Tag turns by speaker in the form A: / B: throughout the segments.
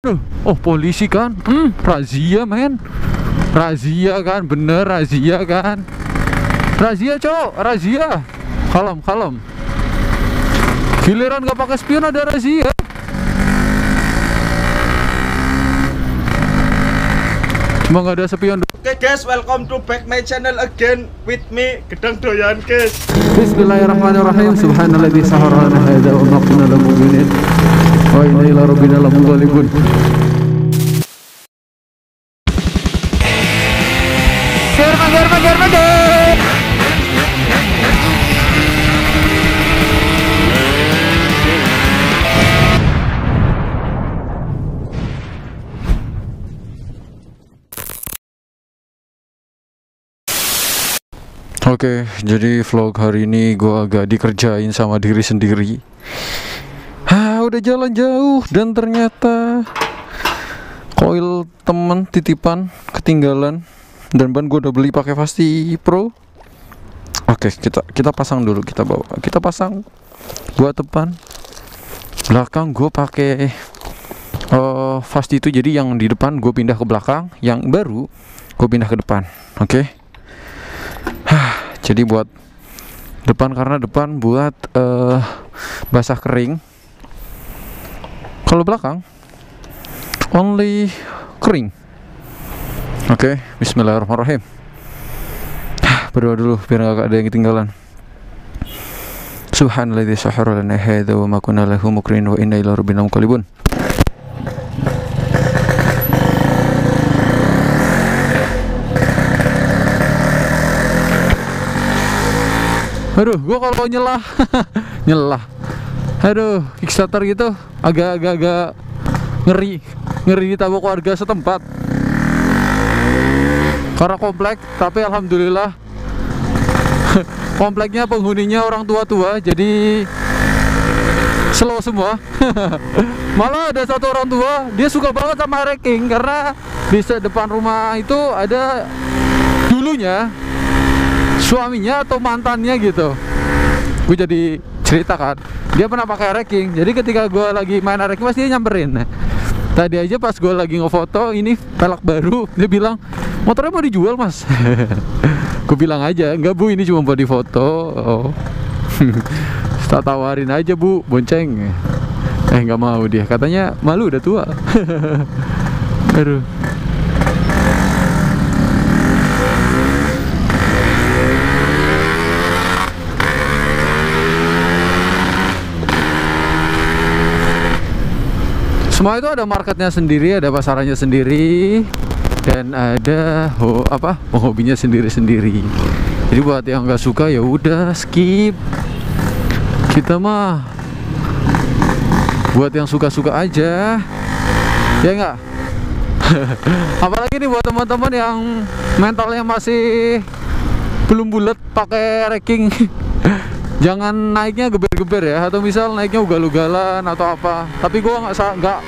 A: Oh polisi kan, razia men, razia kan, bener razia kan, razia cowok, razia, kalem kalem, giliran gak pakai spion ada razia. Cuma gak ada spion.
B: Oke guys, welcome to back my channel again with me Gedang Doyan guys.
A: Bismillahirrahmanirrahim. Subhanalladzi sahara lana hadza wa ma kunna lahu mu'minin wa inna ila rabbina lamunqalibun. Oke, jadi vlog hari ini gua agak dikerjain sama diri sendiri. Udah jalan jauh dan ternyata koil temen titipan ketinggalan dan ban gua udah beli pakai Fasti Pro. Oke, kita pasang dulu, kita bawa, kita pasang. Gua depan, belakang gua pakai Fasti itu, jadi yang di depan gua pindah ke belakang, yang baru gua pindah ke depan. Oke. Jadi buat depan, karena depan buat basah kering. Kalau belakang only kering. Oke, bismillahirrahmanirrahim. Berdoa dulu biar gak ada yang ketinggalan. Subhanalladzi sahhara lana hadza wa ma kunna lahu muqrinin wa inna ila rabbina munqalibun. Aduh, gua kalau nyelah nyelah, aduh, Kickstarter gitu agak ngeri ditabok warga setempat karena komplek, tapi alhamdulillah kompleknya penghuninya orang tua-tua, jadi slow semua. Malah ada satu orang tua, dia suka banget sama wrecking karena di depan rumah itu ada dulunya suaminya atau mantannya gitu. Gue jadi cerita kan, dia pernah pakai wrecking, jadi ketika gue lagi main wrecking pasti dia nyamperin. Nah, tadi aja pas gue lagi ngefoto ini pelak baru, dia bilang motornya mau dijual mas. Gue bilang aja enggak bu, ini cuma buat difoto. Oh. Tak tawarin aja bu, bonceng. Nggak mau dia, katanya malu udah tua. Aduh. Semua itu ada marketnya sendiri, ada pasarannya sendiri, dan ada hobinya sendiri-sendiri. Jadi buat yang nggak suka ya udah skip. Kita mah buat yang suka-suka aja, ya nggak? Apalagi nih buat teman-teman yang mentalnya masih belum bulat pakai wrecking. Jangan naiknya geber-geber ya, atau misal naiknya ugal-ugalan atau apa. Tapi gua nggak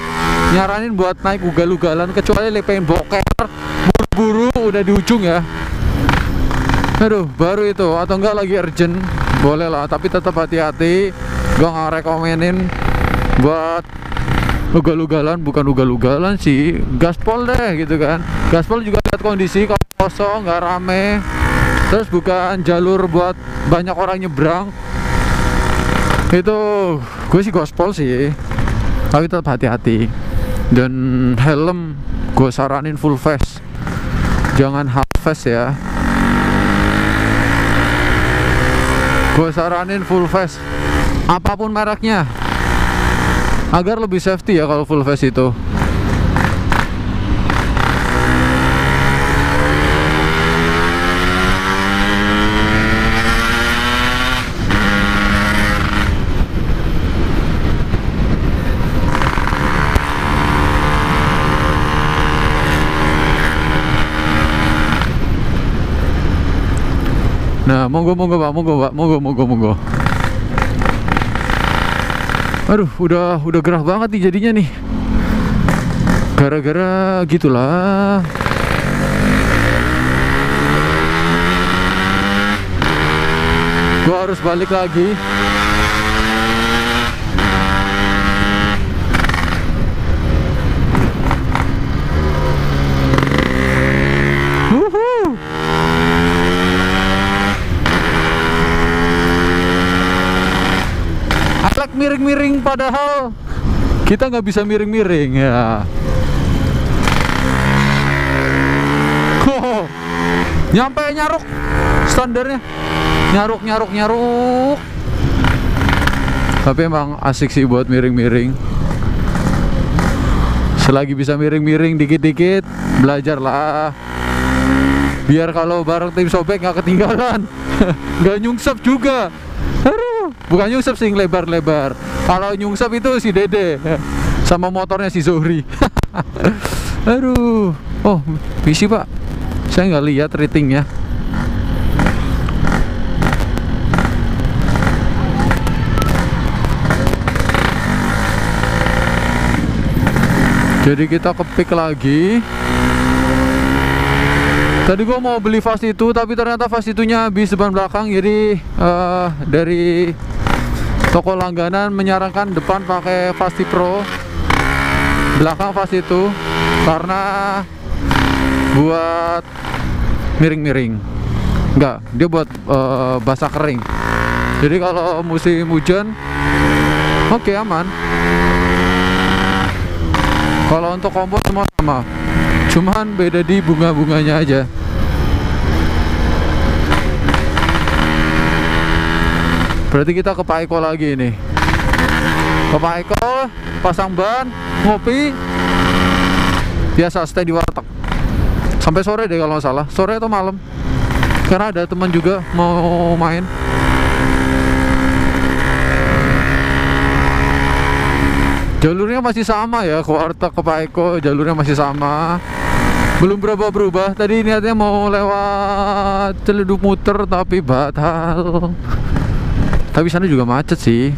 A: nyaranin buat naik ugal-ugalan, kecuali pengen boker buru-buru udah di ujung ya. Aduh, baru itu, atau enggak lagi urgent, boleh lah, tapi tetap hati-hati. Gua nggak rekomenin buat ugal-ugalan, bukan ugal-ugalan sih, gaspol deh gitu kan. Gaspol juga lihat kondisi, kalau kosong nggak rame, terus bukan jalur buat banyak orang nyebrang, itu gue sih gaspol sih, tapi tetap hati-hati. Dan helm gue saranin full face, jangan half face ya. Gue saranin full face apapun mereknya, agar lebih safety ya kalau full face itu. Nah, monggo pak, monggo. Aduh, udah gerah banget nih jadinya nih. Gara-gara gitulah. Gua harus balik lagi. miring-miring padahal kita nggak bisa miring-miring ya. Nyampe nyaruk standarnya, nyaruk. Tapi emang asik sih buat miring-miring. Selagi bisa miring-miring dikit-dikit, belajarlah. Biar kalau bareng tim sobek nggak ketinggalan. Nggak nyungsep juga. Aduh, bukan nyungsep sih, lebar-lebar. Kalau nyungsep itu si Dede sama motornya si Zohri. Aduh, oh misi pak. Saya nggak lihat ratingnya. Jadi kita kepick lagi. Tadi gua mau beli fast itu, tapi ternyata fast itunya habis depan belakang. Jadi dari toko langganan menyarankan depan pakai Fasti Pro, belakang fast itu karena buat miring-miring. Enggak, dia buat basah kering. Jadi kalau musim hujan, oke, aman. Kalau untuk kompor semua sama, cuman beda di bunga-bunganya aja. Berarti kita ke Pak Eko lagi nih. Ke Pak Eko, pasang ban, ngopi. Biasa stay di warteg sampai sore deh kalau nggak salah, sore atau malam, karena ada teman juga mau main. Jalurnya masih sama ya, ke warteg ke Pak Eko jalurnya masih sama, belum berubah. Tadi niatnya mau lewat Celeduk muter tapi batal. Tapi sana juga macet sih.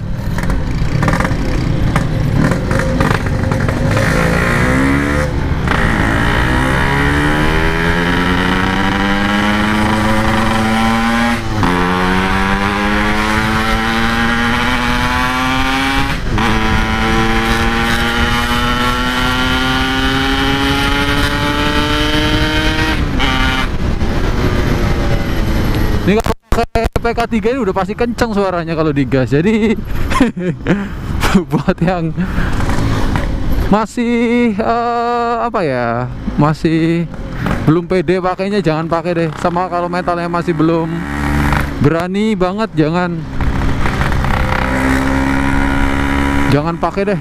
A: Ini kalau pakai PK3 ini udah pasti kenceng suaranya kalau digas. Jadi buat yang masih apa ya, masih belum pede pakainya, jangan pakai deh. Sama kalau mentalnya masih belum berani banget, jangan pakai deh.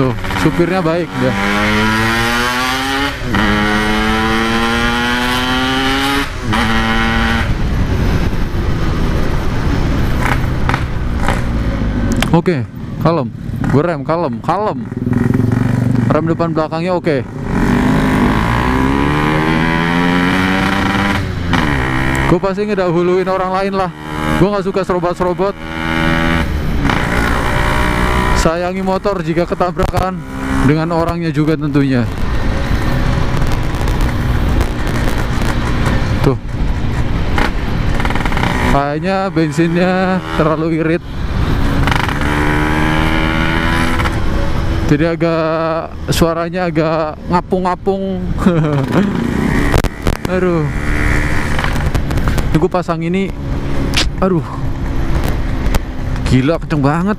A: Loh, supirnya baik dah. Oke, kalem. Gue rem, kalem. Rem depan belakangnya oke. Gue pasti ngedahuluin orang lain lah. Gue nggak suka serobot-serobot. Sayangi motor jika ketabrakan dengan orangnya juga tentunya. Tuh, kayaknya bensinnya terlalu irit. Jadi suaranya agak ngapung-ngapung. Aduh, ini gue pasang ini, aduh, gila kenceng banget.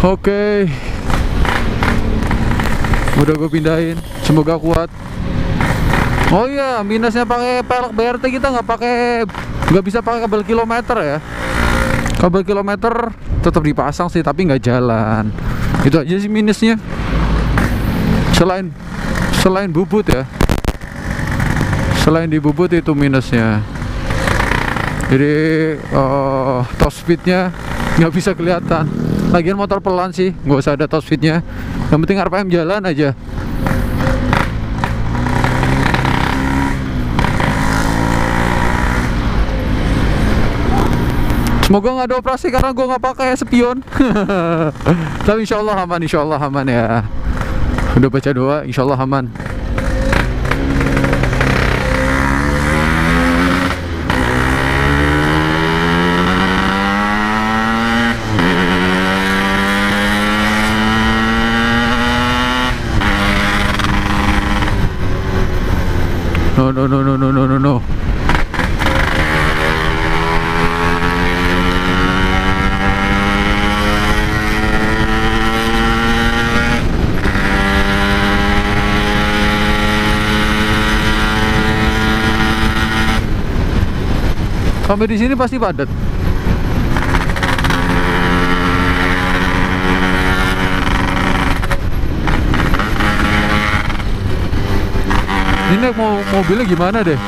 A: Oke, udah gue pindahin, semoga kuat. Oh iya, minusnya pakai pelek BRT, kita nggak bisa pakai kabel kilometer ya. Kabel kilometer tetap dipasang sih, tapi nggak jalan. Itu aja sih minusnya. Selain bubut ya, selain di bubut itu minusnya. Jadi top speednya nggak bisa kelihatan. Lagian motor pelan sih, nggak usah ada top speednya. Yang penting RPM jalan aja. Semoga nggak ada operasi karena gue nggak pakai spion. Tapi insya Allah aman ya. Udah baca doa, insya Allah aman. No. Sampai di sini pasti padat. Ini mau mobilnya gimana deh?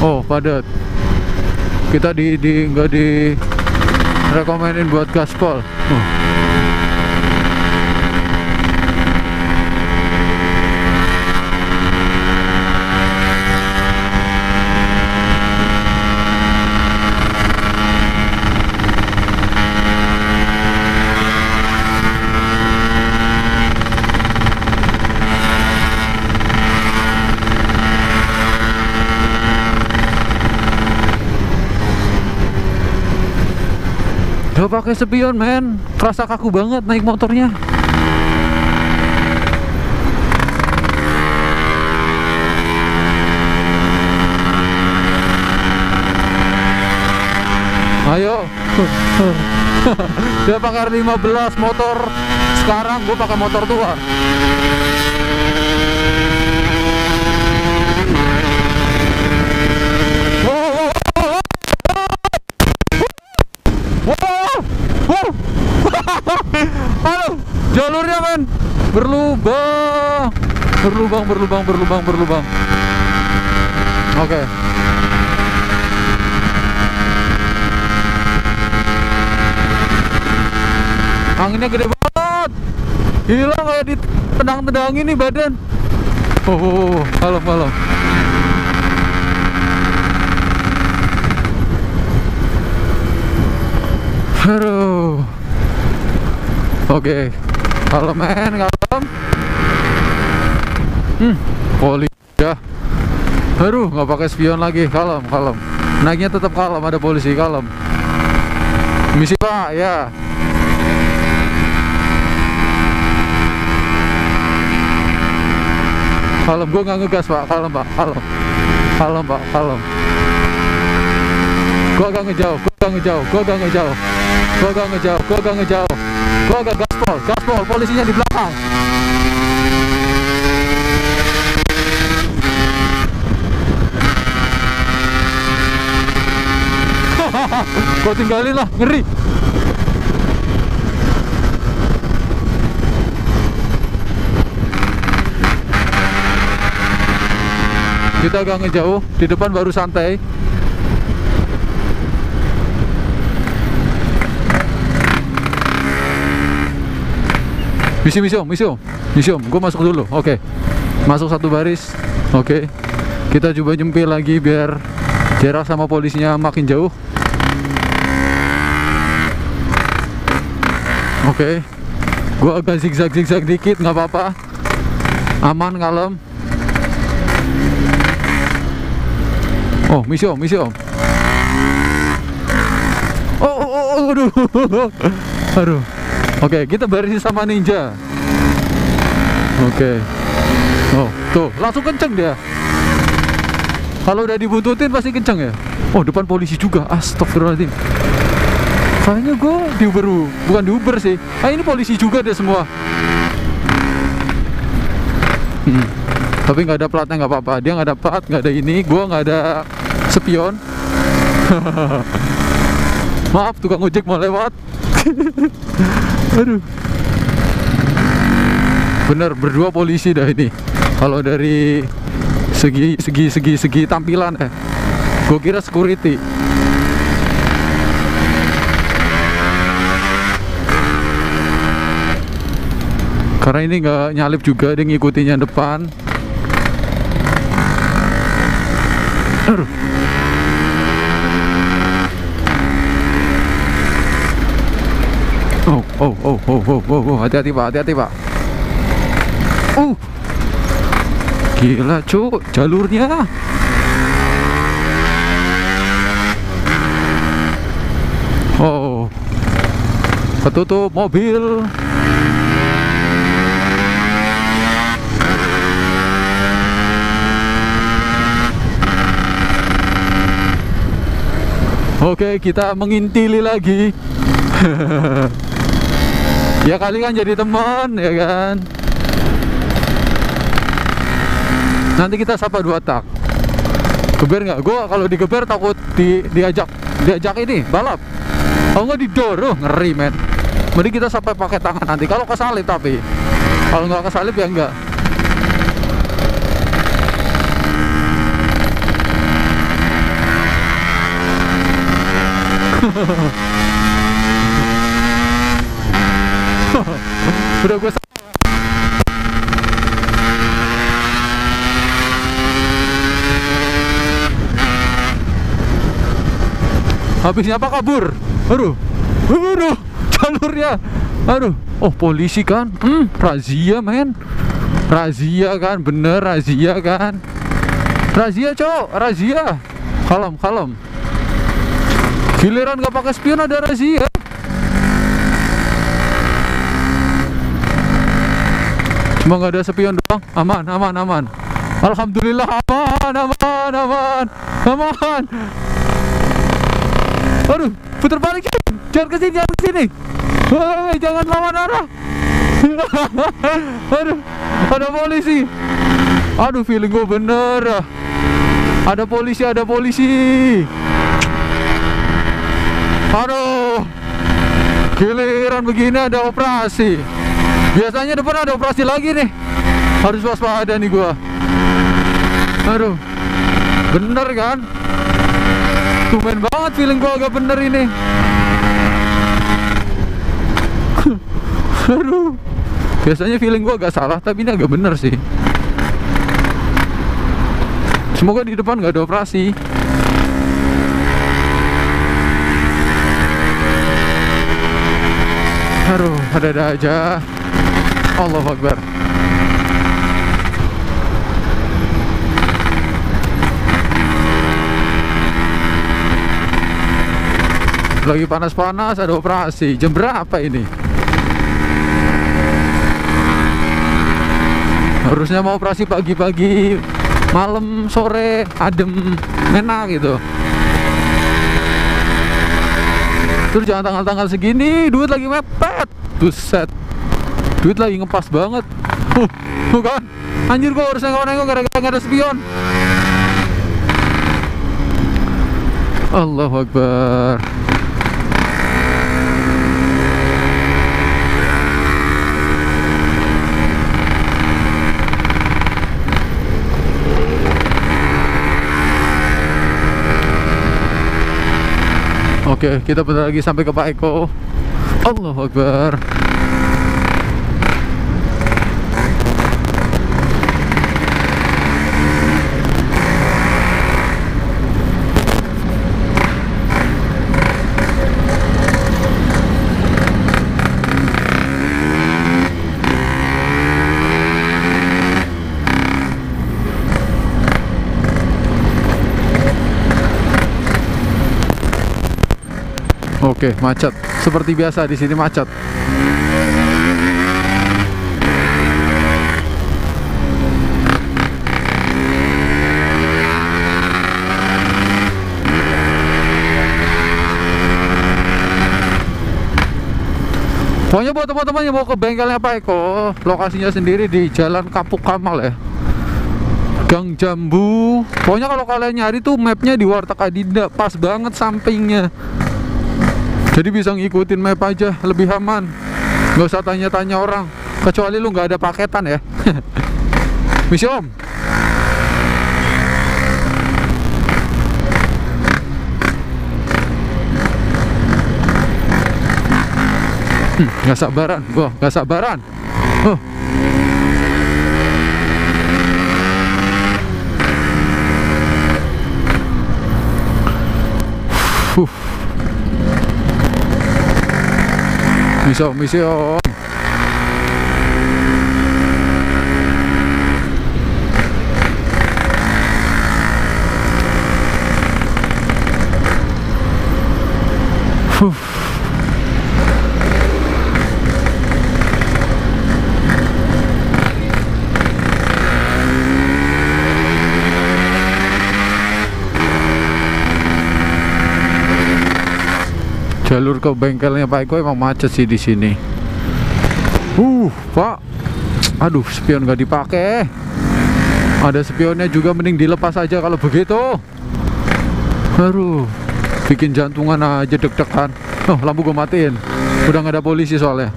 A: Oh, padat. Kita nggak rekomenin buat gaspol. Udah pakai spion men, kerasa kaku banget naik motornya. Ayo. Dia pakai 15 motor. Sekarang gue pakai motor tua. Aduh, jalurnya men berlubang. Oke. Anginnya gede banget. Hilang kayak ditendang-tendangin nih badan. Kalem. Aduh. Oke. Kalem men, kalem. Poli ya. Aduh, nggak pakai spion lagi. Kalem. Naiknya tetap kalem, ada polisi, kalem. Misi Pak, ya. Kalem, gue nggak ngegas Pak, kalem Pak, kalem Pak. Gue agak ngejauh. Gue agak gaspol, polisinya di belakang. Gue tinggalin lah, ngeri. Kita agak ngejauh, di depan baru santai. Misium, gue masuk dulu. Oke. Masuk satu baris. Oke. Kita coba jempil lagi biar jarak sama polisinya makin jauh. Oke. Gue agak zigzag dikit, nggak apa-apa. Aman, kalem. Oh, misium. Aduh. Oke, kita barisin sama ninja. Oke. Oh, tuh, langsung kenceng dia. Kalau udah dibuntutin pasti kenceng ya. Oh, depan polisi juga. Astagfirullahaladzim. Kayaknya gue bukan di Uber sih. Ini polisi juga deh semua. Tapi nggak ada platnya, nggak apa-apa. Dia nggak ada plat, nggak ada ini. Gue nggak ada spion. Maaf, tukang ojek mau lewat. Aduh. Bener, berdua polisi dah ini. Kalau dari segi tampilan gue kira security. Karena ini nggak nyalip juga, dia ngikutin yang depan. Aduh. Oh, hati-hati Pak. Gila cuk, jalurnya. Oh, ketutup mobil. Oke, kita mengintili lagi. Ya kali kan jadi teman, ya kan. Nanti kita sapa 2 tak. Geber nggak? Gua kalau digeber takut diajak ini balap. Kalau nggak didorong, ngeri men. Mending kita sampai pakai tangan nanti. Kalau kesalip tapi, kalau nggak kesalip ya enggak. Udah gue habisnya apa kabur. Aduh jalurnya. Oh polisi kan. Razia men. Razia kan, bener razia kan. Razia cok, razia. Kalem. Giliran gak pakai spion ada razia. Cuma nggak ada spion doang. Aman. Alhamdulillah aman. Aduh, putar balik. Jangan kesini. Woi, jangan lawan arah. Aduh, ada polisi. Aduh, feeling gue bener. Ada polisi. Aduh, giliran begini ada operasi. Biasanya depan ada operasi lagi nih. Harus waspada nih gua. Aduh, bener kan? Tumben banget feeling gua agak bener ini. Aduh, biasanya feeling gua agak salah, tapi ini agak bener sih. Semoga di depan gak ada operasi. Aduh, ada aja. Allahu Akbar. Lagi panas-panas ada operasi. Jam berapa ini? Harusnya mau operasi pagi-pagi, malam, sore, adem, enak gitu. Terus jangan tanggal-tanggal segini, duit lagi mepet. Buset, duit lagi ngepas banget. Bukan? Anjir, gua harusnya nengok gara-gara nggak ada spion. Allahu Akbar. Oke, kita bentar lagi sampai ke Pak Eko. Allahu Akbar. Oke, macet. Seperti biasa di sini macet. Pokoknya buat teman-teman yang mau ke bengkelnya Pak Eko, lokasinya sendiri di Jalan Kapuk Kamal ya, Gang Jambu. Pokoknya kalau kalian nyari tuh mapnya di Warteg Adinda, pas banget sampingnya. Jadi bisa ngikutin map aja, lebih aman. Gak usah tanya-tanya orang Kecuali lu nggak ada paketan ya. Misi Om. Nggak sabaran, gua nggak sabaran. Misi Om. Jalur ke bengkelnya Pak Eko emang macet sih di sini. Pak. Aduh, spion nggak dipakai. Ada spionnya juga, mending dilepas aja kalau begitu. Aduh, bikin jantungan aja deg-degan. Oh, lampu gue matiin. Udah nggak ada polisi soalnya.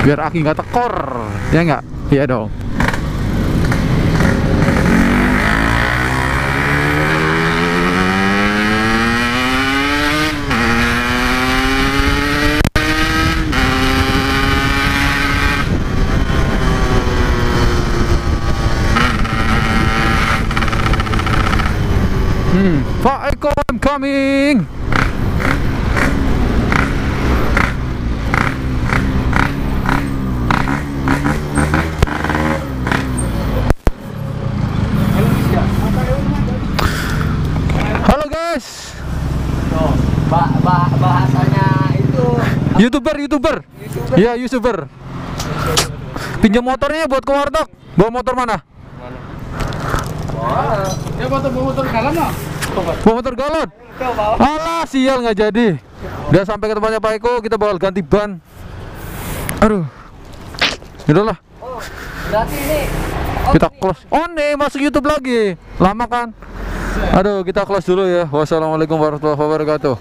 A: Biar aki nggak tekor, ya nggak? Iya dong. Pak Eko, I'm coming. Halo guys.
C: Bahasanya itu
A: YouTuber. Iya, YouTuber. Pinjam motornya buat ke warteg. Bawa motor mana?
C: dia bawa motor galon loh.
A: Bawa motor galon. Alah, sial nggak jadi. Udah sampai ke tempatnya Pak Eko, kita bakal ganti ban. Aduh. Udahlah.
C: Oh, berarti ini
A: Kita close. Oh nih, masuk YouTube lagi. Lama kan? Aduh, kita close dulu ya. Wassalamualaikum warahmatullahi wabarakatuh.